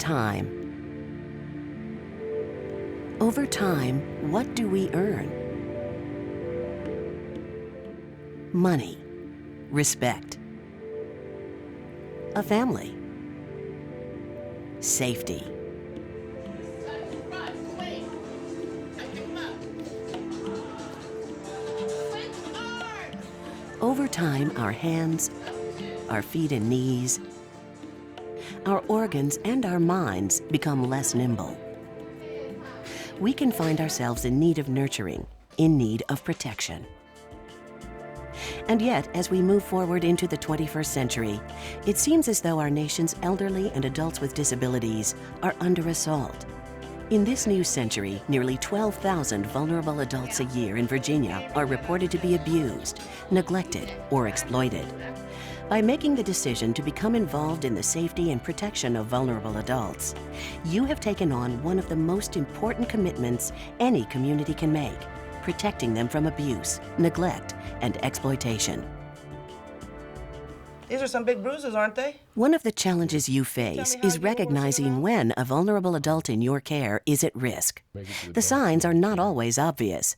time. Over time, what do we earn? Money, respect, a family, safety. Over time, our hands, our feet and knees, our organs and our minds become less nimble. We can find ourselves in need of nurturing, in need of protection. And yet, as we move forward into the 21st century, it seems as though our nation's elderly and adults with disabilities are under assault. In this new century, nearly 12,000 vulnerable adults a year in Virginia are reported to be abused, neglected, or exploited. By making the decision to become involved in the safety and protection of vulnerable adults, you have taken on one of the most important commitments any community can make: protecting them from abuse, neglect, and exploitation. These are some big bruises, aren't they? One of the challenges you face is recognizing when a vulnerable adult in your care is at risk. The signs are not always obvious,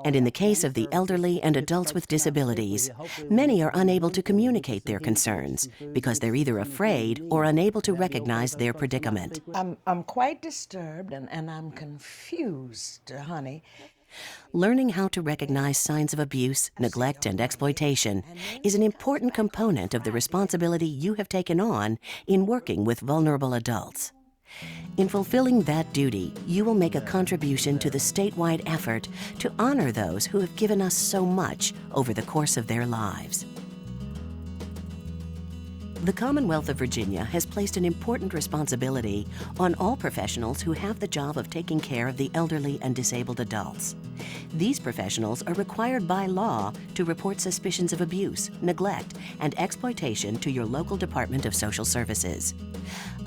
and in the case of the elderly and adults with disabilities, many are unable to communicate their concerns because they're either afraid or unable to recognize their predicament. I'm quite disturbed and I'm confused, honey. Learning how to recognize signs of abuse, neglect, and exploitation is an important component of the responsibility you have taken on in working with vulnerable adults. In fulfilling that duty, you will make a contribution to the statewide effort to honor those who have given us so much over the course of their lives. The Commonwealth of Virginia has placed an important responsibility on all professionals who have the job of taking care of the elderly and disabled adults. These professionals are required by law to report suspicions of abuse, neglect, and exploitation to your local Department of Social Services.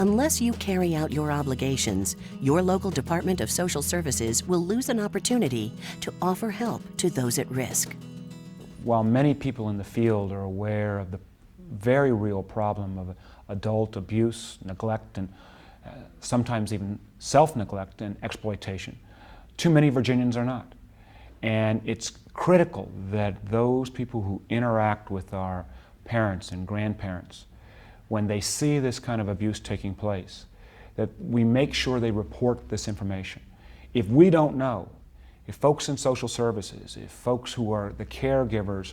Unless you carry out your obligations, your local Department of Social Services will lose an opportunity to offer help to those at risk. While many people in the field are aware of the very real problem of adult abuse, neglect, and sometimes even self-neglect and exploitation, too many Virginians are not. And it's critical that those people who interact with our parents and grandparents, when they see this kind of abuse taking place, that we make sure they report this information. If we don't know, if folks in social services, if folks who are the caregivers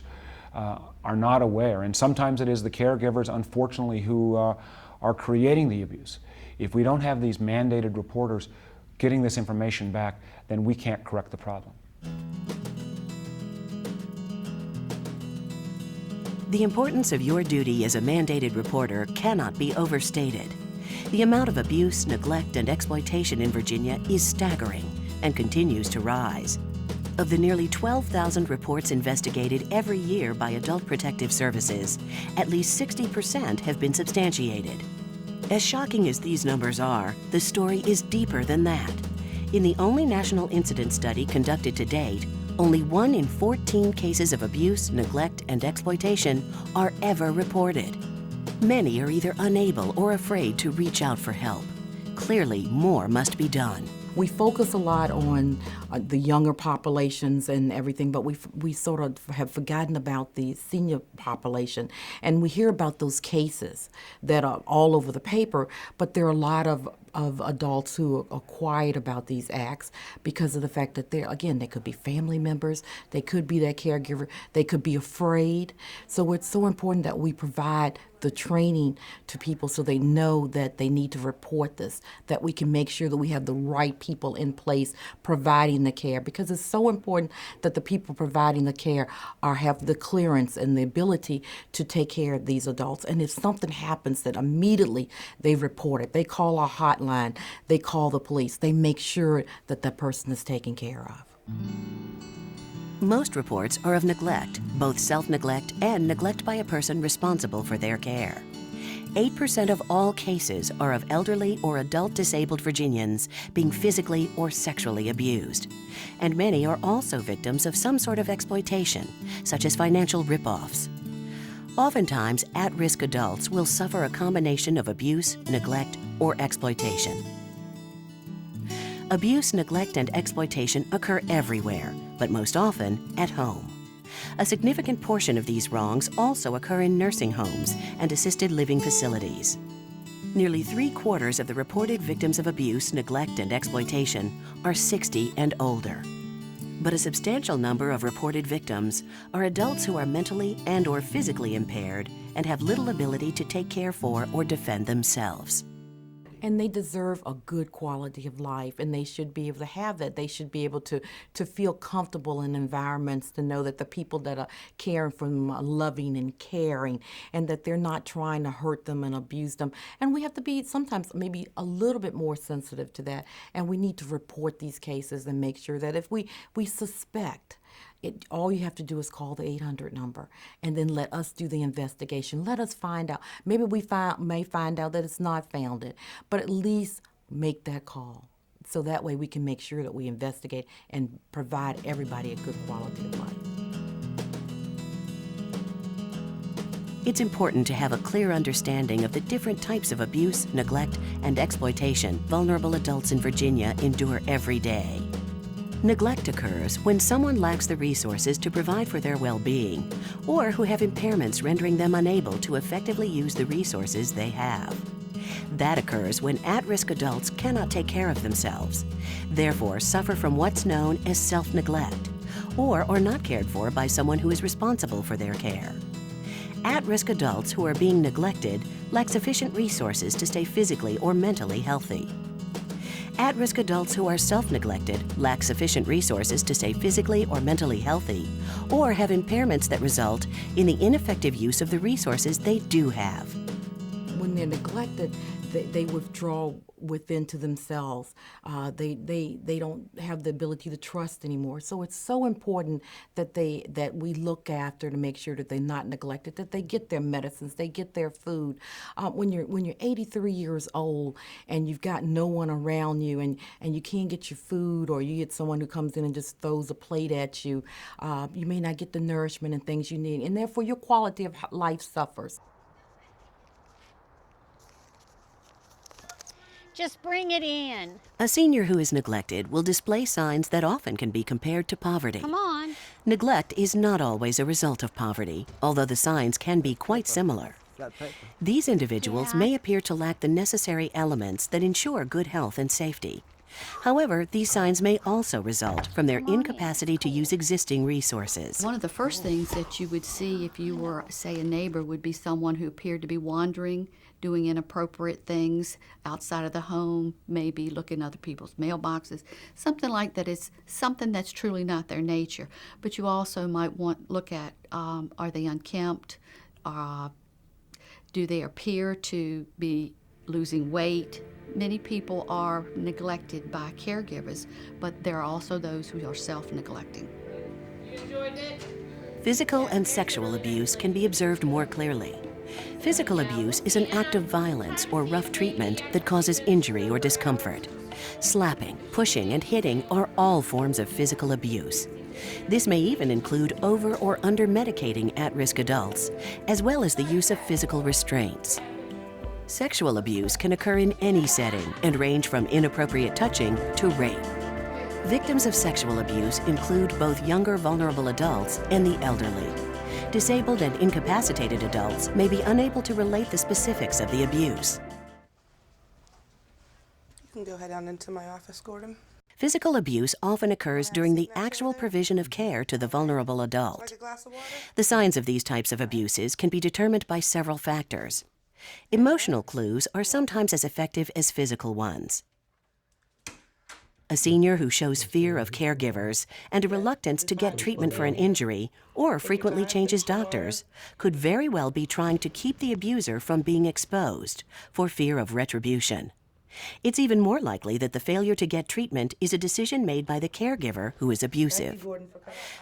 are not aware, and sometimes it is the caregivers, unfortunately, who are creating the abuse. If we don't have these mandated reporters getting this information back, then we can't correct the problem. The importance of your duty as a mandated reporter cannot be overstated. The amount of abuse, neglect, and exploitation in Virginia is staggering and continues to rise. Of the nearly 12,000 reports investigated every year by Adult Protective Services, at least 60% have been substantiated. As shocking as these numbers are, the story is deeper than that. In the only national incident study conducted to date, only 1 in 14 cases of abuse, neglect, and exploitation are ever reported. Many are either unable or afraid to reach out for help. Clearly, more must be done. We focus a lot on the younger populations and everything, but we sort of have forgotten about the senior population. And we hear about those cases that are all over the paper, but there are a lot of adults who are quiet about these acts because of the fact that they could be family members, they could be their caregiver, they could be afraid. So it's so important that we provide the training to people so they know that they need to report this, that we can make sure that we have the right people in place providing the care, because it's so important that the people providing the care have the clearance and the ability to take care of these adults. And if something happens, that immediately they report it. They call our hotline, they call the police, they make sure that that person is taken care of. Most reports are of neglect, both self-neglect and neglect by a person responsible for their care. 8% of all cases are of elderly or adult disabled Virginians being physically or sexually abused. And many are also victims of some sort of exploitation, such as financial rip-offs. Oftentimes, at-risk adults will suffer a combination of abuse, neglect, or exploitation. Abuse, neglect, and exploitation occur everywhere, but most often at home. A significant portion of these wrongs also occur in nursing homes and assisted living facilities. Nearly 3/4 of the reported victims of abuse, neglect, and exploitation are 60 and older. But a substantial number of reported victims are adults who are mentally and/or physically impaired and have little ability to take care for or defend themselves. And they deserve a good quality of life, and they should be able to have that. They should be able to feel comfortable in environments, to know that the people that are caring for them are loving and caring, and that they're not trying to hurt them and abuse them. And we have to be sometimes maybe a little bit more sensitive to that, and we need to report these cases and make sure that if we suspect, all you have to do is call the 800 number and then let us do the investigation. Let us find out. Maybe we may find out that it's not founded, but at least make that call. So that way we can make sure that we investigate and provide everybody a good quality of life. It's important to have a clear understanding of the different types of abuse, neglect, and exploitation vulnerable adults in Virginia endure every day. Neglect occurs when someone lacks the resources to provide for their well-being, or who have impairments rendering them unable to effectively use the resources they have. That occurs when at-risk adults cannot take care of themselves, therefore suffer from what's known as self-neglect, or are not cared for by someone who is responsible for their care. At-risk adults who are being neglected lack sufficient resources to stay physically or mentally healthy. At-risk adults who are self-neglected lack sufficient resources to stay physically or mentally healthy, or have impairments that result in the ineffective use of the resources they do have. When they're neglected, they withdraw within to themselves. They don't have the ability to trust anymore. So it's so important that we look after to make sure that they're not neglected, that they get their medicines, they get their food. When you're 83 years old and you've got no one around you, and you can't get your food, or you get someone who comes in and just throws a plate at you, you may not get the nourishment and things you need, and therefore your quality of life suffers. Just bring it in. A senior who is neglected will display signs that often can be compared to poverty. Come on. Neglect is not always a result of poverty, although the signs can be quite similar. These individuals may appear to lack the necessary elements that ensure good health and safety. However, these signs may also result from their incapacity to use existing resources. One of the first things that you would see if you were, say, a neighbor would be someone who appeared to be wandering, doing inappropriate things outside of the home, maybe looking at other people's mailboxes, something like that. Is something that's truly not their nature. But you also might look at, are they unkempt? Do they appear to be losing weight? Many people are neglected by caregivers, but there are also those who are self-neglecting. Physical and sexual abuse can be observed more clearly. Physical abuse is an act of violence or rough treatment that causes injury or discomfort. Slapping, pushing, and hitting are all forms of physical abuse. This may even include over or under-medicating at-risk adults, as well as the use of physical restraints. Sexual abuse can occur in any setting and range from inappropriate touching to rape. Victims of sexual abuse include both younger vulnerable adults and the elderly. Disabled and incapacitated adults may be unable to relate the specifics of the abuse. You can go head down into my office, Gordon. Physical abuse often occurs during the actual provision of care to the vulnerable adult. Like a glass of water? The signs of these types of abuses can be determined by several factors. Emotional clues are sometimes as effective as physical ones. A senior who shows fear of caregivers and a reluctance to get treatment for an injury or frequently changes doctors could very well be trying to keep the abuser from being exposed for fear of retribution. It's even more likely that the failure to get treatment is a decision made by the caregiver who is abusive.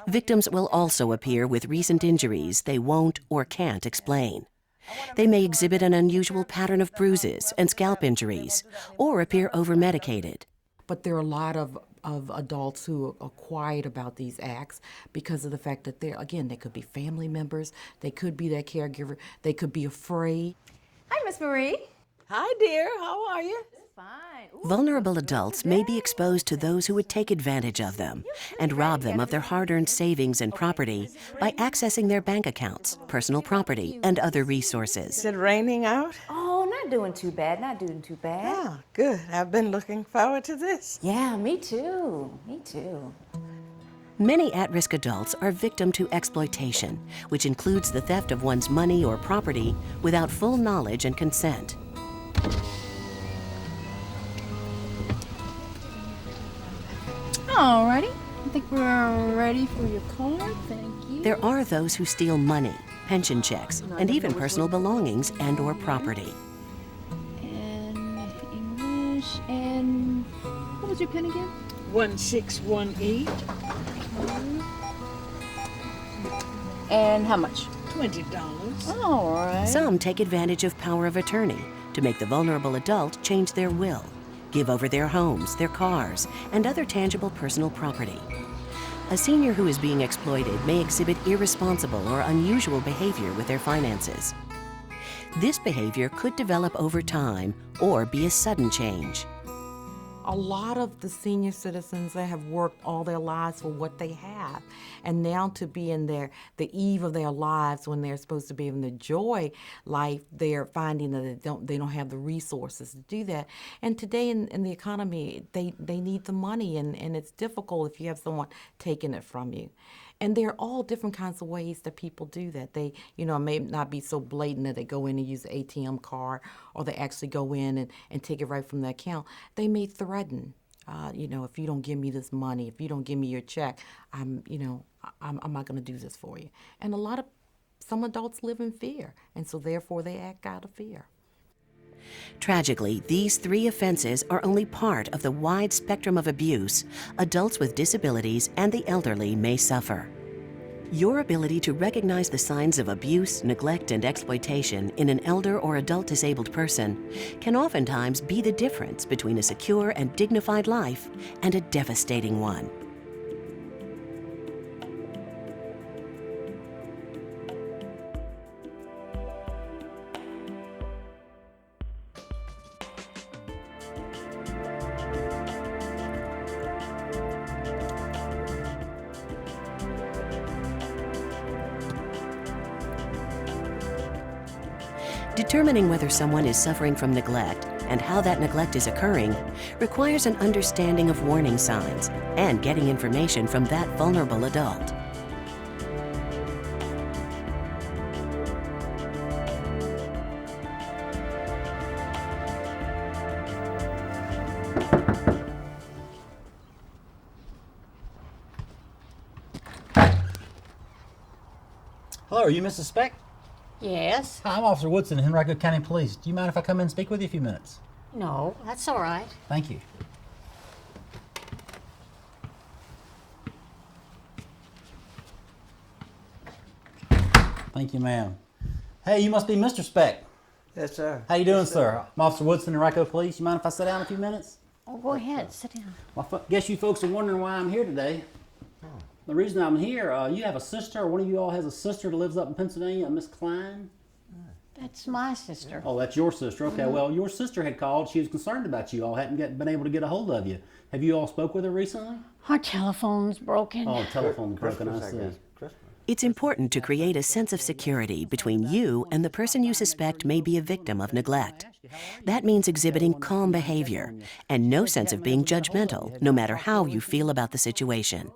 Victims will also appear with recent injuries they won't or can't explain. They may exhibit an unusual pattern of bruises and scalp injuries or appear over-medicated. But there are a lot of adults who are quiet about these acts because of the fact that they could be family members, they could be their caregiver, they could be afraid. Hi, Miss Marie. Hi, dear. How are you? Vulnerable adults may be exposed to those who would take advantage of them and rob them of their hard-earned savings and property by accessing their bank accounts, personal property, and other resources. Is it raining out? Oh, not doing too bad. Not doing too bad. Oh, good. I've been looking forward to this. Yeah, me too. Me too. Many at-risk adults are victim to exploitation, which includes the theft of one's money or property without full knowledge and consent. Alrighty, I think we're ready for your card. Thank you. There are those who steal money, pension checks, and even personal belongings and/or property. And English, and what was your pen again? 1618, And how much? $20. All right. Some take advantage of power of attorney to make the vulnerable adult change their will, give over their homes, their cars, and other tangible personal property. A senior who is being exploited may exhibit irresponsible or unusual behavior with their finances. This behavior could develop over time or be a sudden change. A lot of the senior citizens, they have worked all their lives for what they have, and now to be in the eve of their lives when they're supposed to be in the enjoy life, they're finding that they don't have the resources to do that. And today in the economy, they need the money, and it's difficult if you have someone taking it from you. And there are all different kinds of ways that people do that. They, it may not be so blatant that they go in and use the ATM card, or they actually go in and take it right from the account. They may threaten, if you don't give me this money, if you don't give me your check, I'm not going to do this for you. And some adults live in fear, and so therefore they act out of fear. Tragically, these three offenses are only part of the wide spectrum of abuse adults with disabilities and the elderly may suffer. Your ability to recognize the signs of abuse, neglect, and exploitation in an elder or adult disabled person can oftentimes be the difference between a secure and dignified life and a devastating one. Determining whether someone is suffering from neglect and how that neglect is occurring requires an understanding of warning signs and getting information from that vulnerable adult. Hello, are you Mrs. Speck? Yes? Hi, I'm Officer Woodson, Henrico County Police. Do you mind if I come in and speak with you a few minutes? No, that's all right. Thank you. Thank you, ma'am. Hey, you must be Mr. Speck. Yes, sir. How you doing, sir? I'm Officer Woodson, Henrico Police. You mind if I sit down a few minutes? Oh, go ahead, sit down. Well, I guess you folks are wondering why I'm here today. The reason I'm here, you have a sister, or one of you all has a sister that lives up in Pennsylvania, Miss Klein? That's my sister. Oh, that's your sister. Okay, well, your sister had called. She was concerned about you all, hadn't been able to get a hold of you. Have you all spoke with her recently? Our telephone's broken. Oh, telephone's broken, I see. It's important to create a sense of security between you and the person you suspect may be a victim of neglect. That means exhibiting calm behavior and no sense of being judgmental, no matter how you feel about the situation.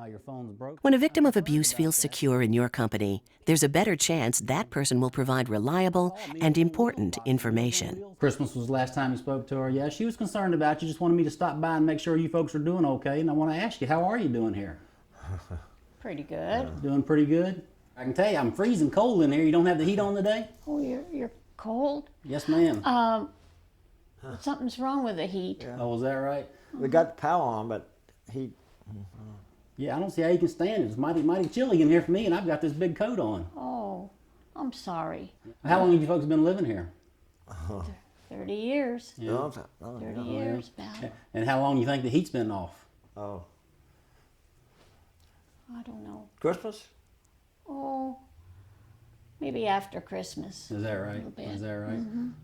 Your phone's broken. When a victim of abuse feels secure in your company, there's a better chance that person will provide reliable and important information. Christmas was the last time you spoke to her. Yeah, she was concerned about you, just wanted me to stop by and make sure you folks are doing okay. And I want to ask you, how are you doing here? Pretty good. Doing pretty good? I can tell you, I'm freezing cold in here. You don't have the heat on today? Oh, you're cold? Yes, ma'am. Something's wrong with the heat. Oh, is that right? We got the power on, but he... Yeah, I don't see how you can stand it. It's mighty chilly in here for me, and I've got this big coat on. Oh, I'm sorry. How long have you folks been living here? 30 years. Yeah. 30 years about. And how long do you think the heat's been off? Oh. I don't know. Christmas? Oh, Maybe after Christmas. Is that right? bit. Is that right?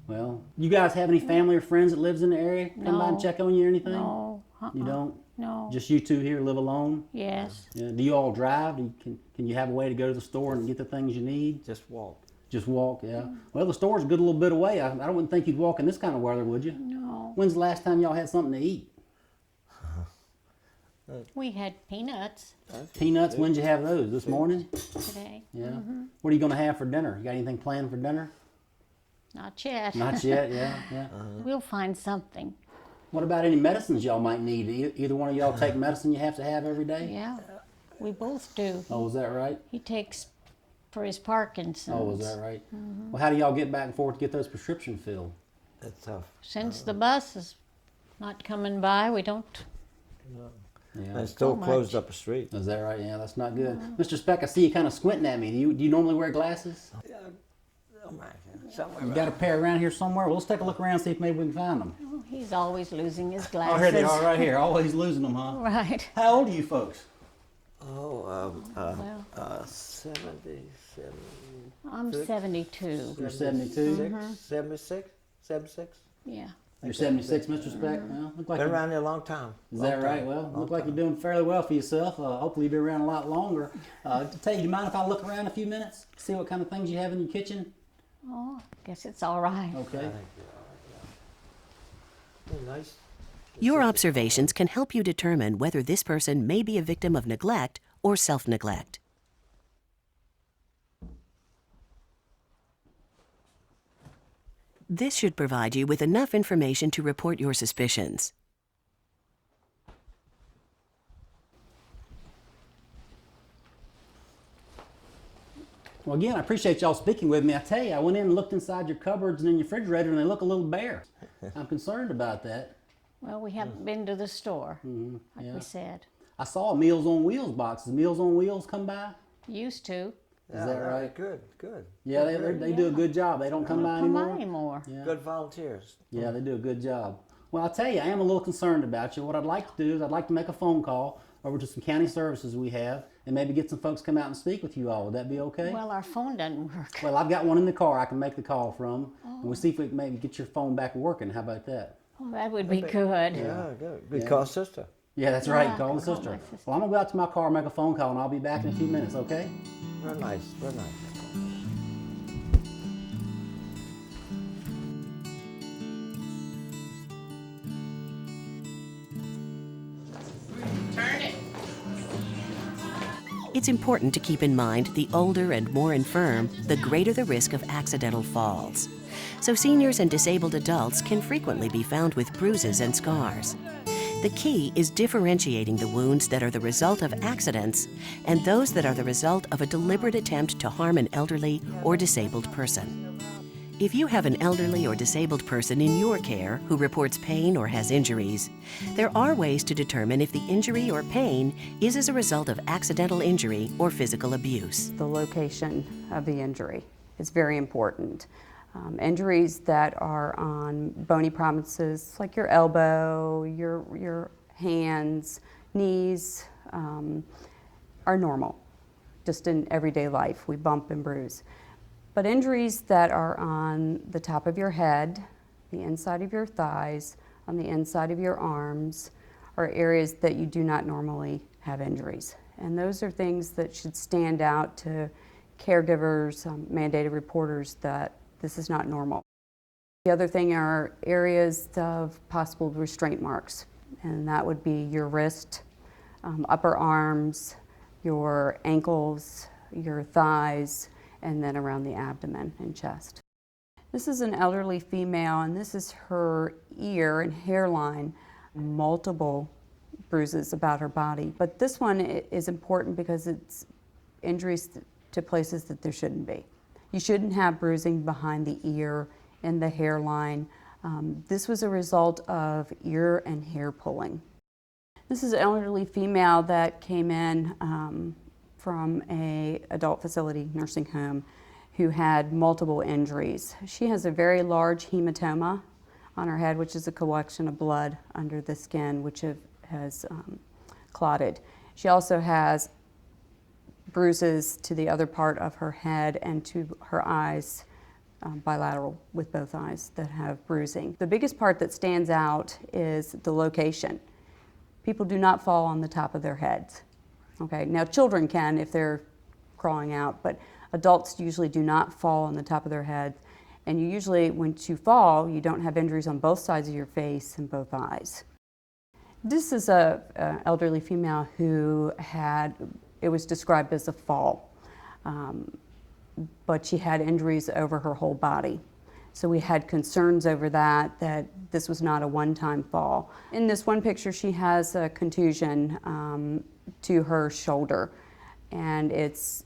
Well, you guys have any family or friends that lives in the area? Come by and No. check on you or anything? No. You don't? No. Just you two here live alone? Yes. Yeah. Do you all drive? Can you have a way to go to the store and get the things you need? Just walk. Just walk, yeah. Well, the store's a good little bit away. I wouldn't think you'd walk in this kind of weather, would you? No. When's the last time y'all had something to eat? We had peanuts Peanuts, when'd you have those? This morning? today. Yeah. What are you going to have for dinner? You got anything planned for dinner? Not yet. Not yet, yeah, yeah. We'll find something. What about any medicines y'all might need? Either one of y'all take medicine you have to have every day? Yeah. We both do. Oh, is that right? He takes for his Parkinson's. Oh, is that right? Well, how do y'all get back and forth to get those prescriptions filled? That's tough. Since the bus is not coming by, we don't. Yeah. It's still much. closed up the street. Is that right? Yeah, that's not good. Mr. Speck, I see you kind of squinting at me. Do you normally wear glasses? Oh my, somewhere You got a pair around here somewhere? Well, let's take a look around and see if maybe we can find them. Oh, he's always losing his Oh, glasses. here they are right here. Always losing them, huh? Right. How old are you folks? Oh, Well, 77. I'm 72. You're 72? 76? 76? Yeah. You're 76, Mr. Speck? Well, look like Been you- around there a long time. Is that right? Well, look like you're doing fairly well for yourself. Hopefully you'll be around a lot longer. To tell you, do you mind if I look around a few minutes? See what kind of things you have in your kitchen? Oh, guess it's all right. Okay. Nice. Your observations can help you determine whether this person may be a victim of neglect or self-neglect. This should provide you with enough information to report your suspicions. Well, again, I appreciate y'all speaking with me. I tell you, I went in and looked inside your cupboards and in your refrigerator, and they look a little bare. I'm concerned about that. Well, we haven't been to the store, like yeah. we said. I saw a Meals on Wheels box. Does Meals on Wheels come by? Used to. Is that right? Good, good. Yeah, they do a good job. They don't come by Come anymore? by anymore. Yeah. Good volunteers. Yeah, they do a good job. Well, I'll tell you, I am a little concerned about you. What I'd like to do is I'd like to make a phone call over to some county services we have and maybe get some folks come out and speak with you all. Would that be okay? Well, our phone doesn't work. Well, I've got one in the car I can make the call from. And we'll see if we can maybe get your phone back working. How about that? Oh, that would be good. Yeah, good. We call sister. Yeah, that's right. Yeah, Call the call sister. my sister. Well, I'm going to go out to my car and make a phone call, and I'll be back in a few minutes, okay? Very nice, very nice. It's important to keep in mind the older and more infirm, the greater the risk of accidental falls. So seniors and disabled adults can frequently be found with bruises and scars. The key is differentiating the wounds that are the result of accidents and those that are the result of a deliberate attempt to harm an elderly or disabled person. If you have an elderly or disabled person in your care who reports pain or has injuries, there are ways to determine if the injury or pain is as a result of accidental injury or physical abuse. The location of the injury is very important. Injuries that are on bony prominences like your elbow, your hands, knees are normal, just in everyday life. We bump and bruise. But injuries that are on the top of your head, the inside of your thighs, on the inside of your arms, are areas that you do not normally have injuries. And those are things that should stand out to caregivers, mandated reporters, that this is not normal. The other thing are areas of possible restraint marks, and that would be your wrist, upper arms, your ankles, your thighs, and then around the abdomen and chest. This is an elderly female, and this is her ear and hairline, multiple bruises about her body. But this one is important because it's injuries to places that there shouldn't be. You shouldn't have bruising behind the ear and the hairline. This was a result of ear and hair pulling. This is an elderly female that came in from an adult facility nursing home who had multiple injuries. She has a very large hematoma on her head, which is a collection of blood under the skin, which has clotted. She also has bruises to the other part of her head and to her eyes, bilateral with both eyes that have bruising. The biggest part that stands out is the location. People do not fall on the top of their heads. Okay, now children can if they're crawling out, but adults usually do not fall on the top of their head. And you usually, when you fall, you don't have injuries on both sides of your face and both eyes. This is a elderly female who had, it was described as a fall, but she had injuries over her whole body. So we had concerns over that this was not a one-time fall. In this one picture, she has a contusion to her shoulder, and it's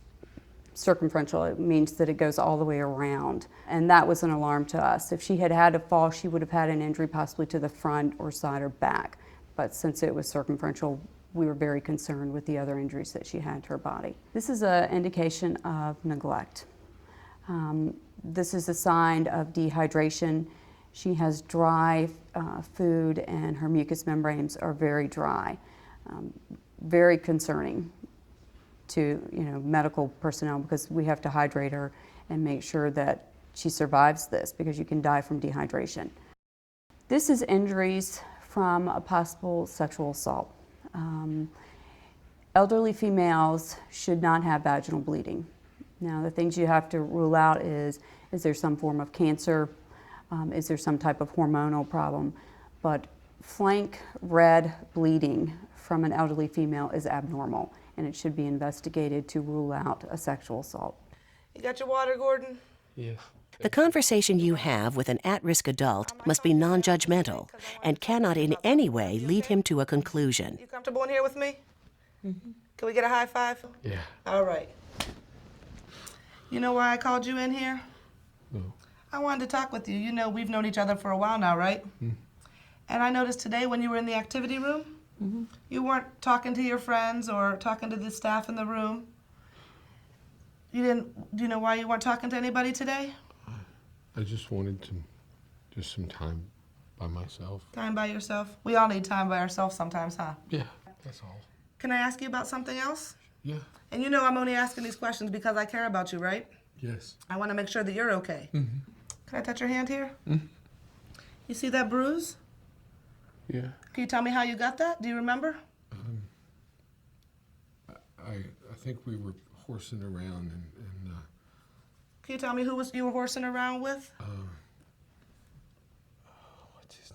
circumferential. It means that it goes all the way around, and that was an alarm to us. If she had had a fall, she would have had an injury possibly to the front or side or back, but since it was circumferential, we were very concerned with the other injuries that she had to her body. This is an indication of neglect. This is a sign of dehydration. She has dry food and her mucous membranes are very dry. Very concerning to medical personnel, because we have to hydrate her and make sure that she survives this, because you can die from dehydration. This is injuries from a possible sexual assault. Elderly females should not have vaginal bleeding. Now, the things you have to rule out is there some form of cancer? Is there some type of hormonal problem? But flank red bleeding from an elderly female is abnormal, and it should be investigated to rule out a sexual assault. You got your water, Gordon? Yes. The conversation you have with an at-risk adult must be non-judgmental and cannot in any way lead him to a conclusion. You comfortable in here with me? Mm-hmm. Can we get a high five? Yeah. All right. You know why I called you in here? No. I wanted to talk with you. You know, we've known each other for a while now, right? Mm. And I noticed today when you were in the activity room, you weren't talking to your friends or talking to the staff in the room. Do you know why you weren't talking to anybody today? I just wanted just some time by myself. Time by yourself? We all need time by ourselves sometimes, huh? Yeah, that's all. Can I ask you about something else? Yeah. And you know I'm only asking these questions because I care about you, right? Yes. I want to make sure that you're okay. Mm-hmm. Can I touch your hand here? Mm-hmm. You see that bruise? Yeah. Can you tell me how you got that? Do you remember? I think we were horsing around and Can you tell me who you were horsing around with? what's his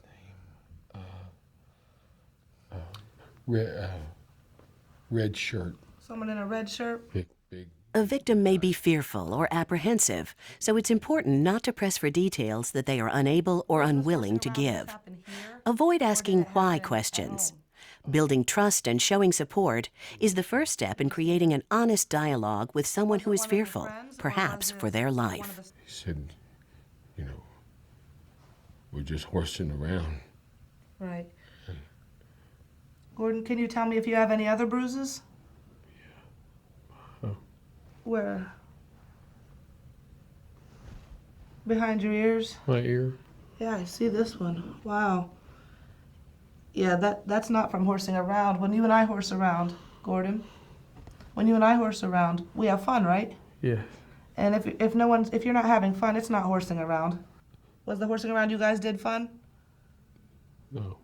name? Red shirt. Someone in a red shirt? Big. A victim may be fearful or apprehensive, so it's important not to press for details that they are unable or unwilling to give. Avoid asking why questions. Building trust and showing support is the first step in creating an honest dialogue with someone who is fearful, perhaps for their life. He said, we're just horsing around. Right. Gordon, can you tell me if you have any other bruises? Yeah. Oh. Where? Behind your ears? My ear? Yeah, I see this one. Wow. Yeah, that's not from horsing around. When you and I horse around, Gordon, when you and I horse around, we have fun, right? Yes. And if you're not having fun, it's not horsing around. Was the horsing around you guys did fun? No.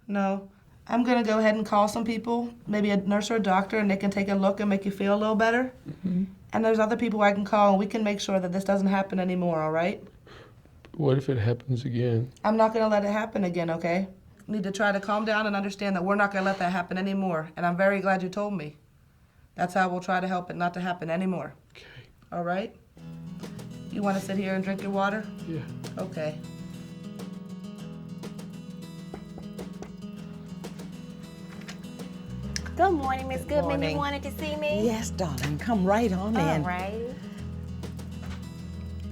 No. I'm gonna go ahead and call some people, maybe a nurse or a doctor, and they can take a look and make you feel a little better. Mm-hmm. And there's other people I can call, and we can make sure that this doesn't happen anymore, all right? What if it happens again? I'm not gonna let it happen again, okay? You need to try to calm down and understand that we're not gonna let that happen anymore. And I'm very glad you told me. That's how we'll try to help it not to happen anymore. Okay. All right? You wanna sit here and drink your water? Yeah. Okay. Good morning, Miss Goodman. morning. You wanted to see me? Yes, darling. Come right on All in. right.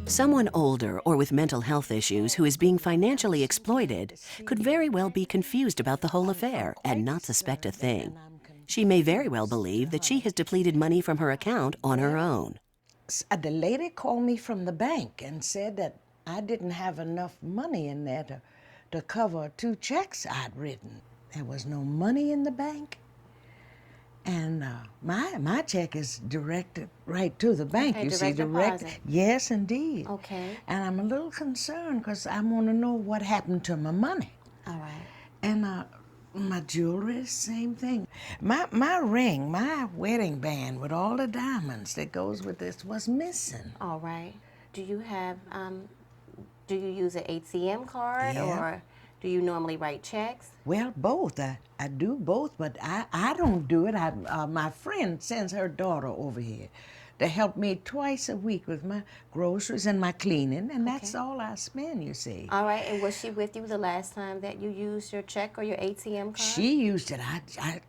Someone older or with mental health issues who is being financially exploited could very well be confused about the whole affair and not suspect a thing. She may very well believe that she has depleted money from her account on her own. The lady called me from the bank and said that I didn't have enough money in there to cover 2 checks I'd written. There was no money in the bank. And my check is directed right to the bank. Okay, you see, direct deposit. Yes, indeed. Okay. And I'm a little concerned because I want to know what happened to my money. All right. And my jewelry, same thing. My ring, my wedding band with all the diamonds that goes with this was missing. All right. Do you have, do you use an ATM card or do you normally write checks? Well, both. I do both, but I don't do it. My friend sends her daughter over here to help me twice a week with my groceries and my cleaning, and that's all I spend, you see. All right, and was she with you the last time that you used your check or your ATM card? She used it.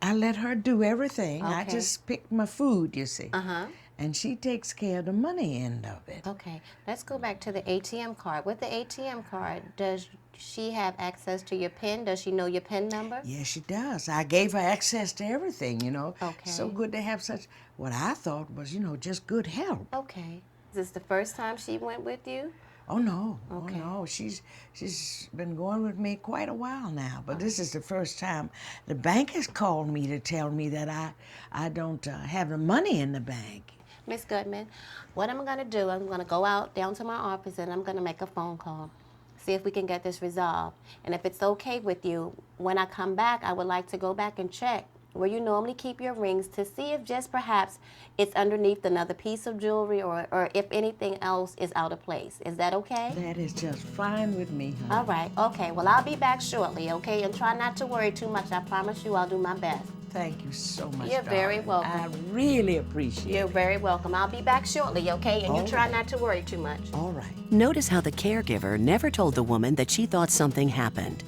I let her do everything. I Okay. just picked my food, you see. Uh-huh. And she takes care of the money end of it. Okay, let's go back to the ATM card. With the ATM card, does she have access to your PIN? Does she know your PIN number? Yes, she does. I gave her access to everything, you know. Okay. So good to have such, what I thought was, just good help. Okay. Is this the first time she went with you? Oh, no. Okay. Oh, no. She's been going with me quite a while now, but this is the first time. The bank has called me to tell me that I don't have the money in the bank. Miss Goodman, what I'm going to do, I'm going to go out down to my office and I'm going to make a phone call. See if we can get this resolved. And if it's okay with you, when I come back, I would like to go back and check where you normally keep your rings to see if just perhaps it's underneath another piece of jewelry or if anything else is out of place. Is that okay? That is just fine with me, honey. All right, okay. Well, I'll be back shortly, okay? And try not to worry too much. I promise you I'll do my best. Thank you so much, You're very darling. welcome. I really appreciate it. You're very welcome. I'll be back shortly, okay? And you try not to worry too much. All right. Notice how the caregiver never told the woman that she thought something happened.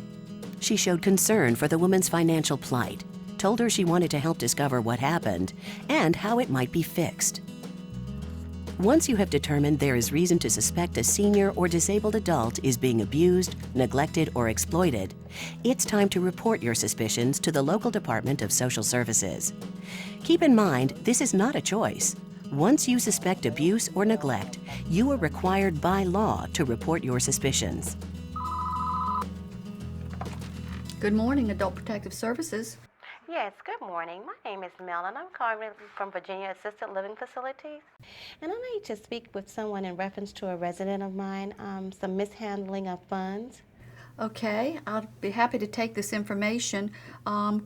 She showed concern for the woman's financial plight, told her she wanted to help discover what happened and how it might be fixed. Once you have determined there is reason to suspect a senior or disabled adult is being abused, neglected, or exploited, it's time to report your suspicions to the local Department of Social Services. Keep in mind, this is not a choice. Once you suspect abuse or neglect, you are required by law to report your suspicions. Good morning, Adult Protective Services. Yes, good morning. My name is Mel, and I'm calling from Virginia Assisted Living Facilities. And I need to speak with someone in reference to a resident of mine, some mishandling of funds. Okay, I'll be happy to take this information.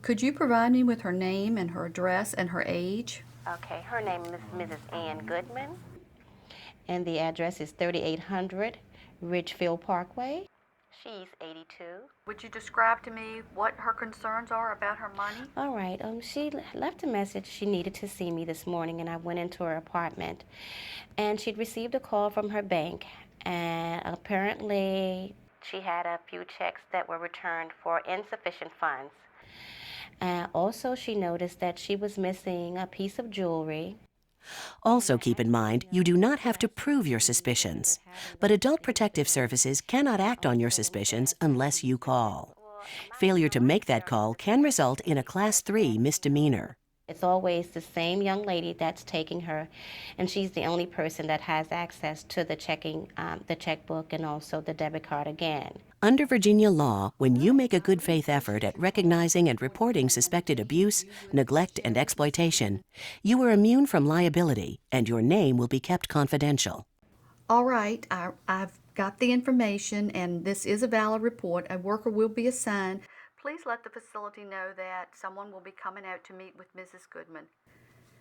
Could you provide me with her name and her address and her age? Okay, her name is Mrs. Ann Goodman, and the address is 3800 Ridgefield Parkway. She's 82. Would you describe to me what her concerns are about her money? All right, she left a message. She needed to see me this morning, and I went into her apartment. And she'd received a call from her bank, and apparently she had a few checks that were returned for insufficient funds. Also, she noticed that she was missing a piece of jewelry. Also keep in mind, you do not have to prove your suspicions, but Adult Protective Services cannot act on your suspicions unless you call. Failure to make that call can result in a Class 3 misdemeanor. It's always the same young lady that's taking her, and she's the only person that has access to the checkbook and also the debit card again. Under Virginia law, when you make a good faith effort at recognizing and reporting suspected abuse, neglect, and exploitation, you are immune from liability and your name will be kept confidential. All right, I've got the information, and this is a valid report. A worker will be assigned. Please let the facility know that someone will be coming out to meet with Mrs. Goodman.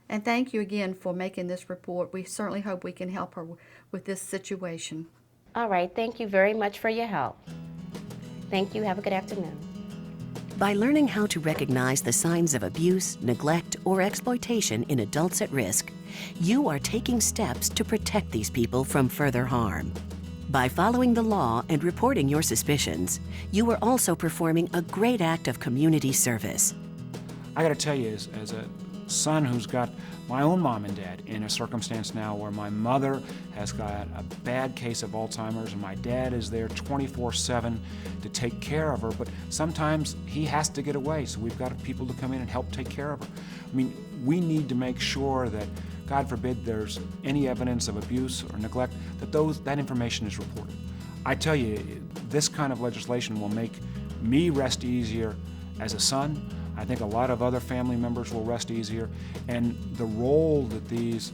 And thank you again for making this report. We certainly hope we can help her with this situation. All right, thank you very much for your help. Thank you. Have a good afternoon. By learning how to recognize the signs of abuse, neglect, or exploitation in adults at risk, you are taking steps to protect these people from further harm. By following the law and reporting your suspicions, you are also performing a great act of community service. I got to tell you, as a son who's got my own mom and dad in a circumstance now where my mother has got a bad case of Alzheimer's and my dad is there 24/7 to take care of her, but sometimes he has to get away, so we've got people to come in and help take care of her. I mean, we need to make sure that, God forbid, there's any evidence of abuse or neglect, that information is reported. I tell you, this kind of legislation will make me rest easier as a son. I think a lot of other family members will rest easier. And the role that these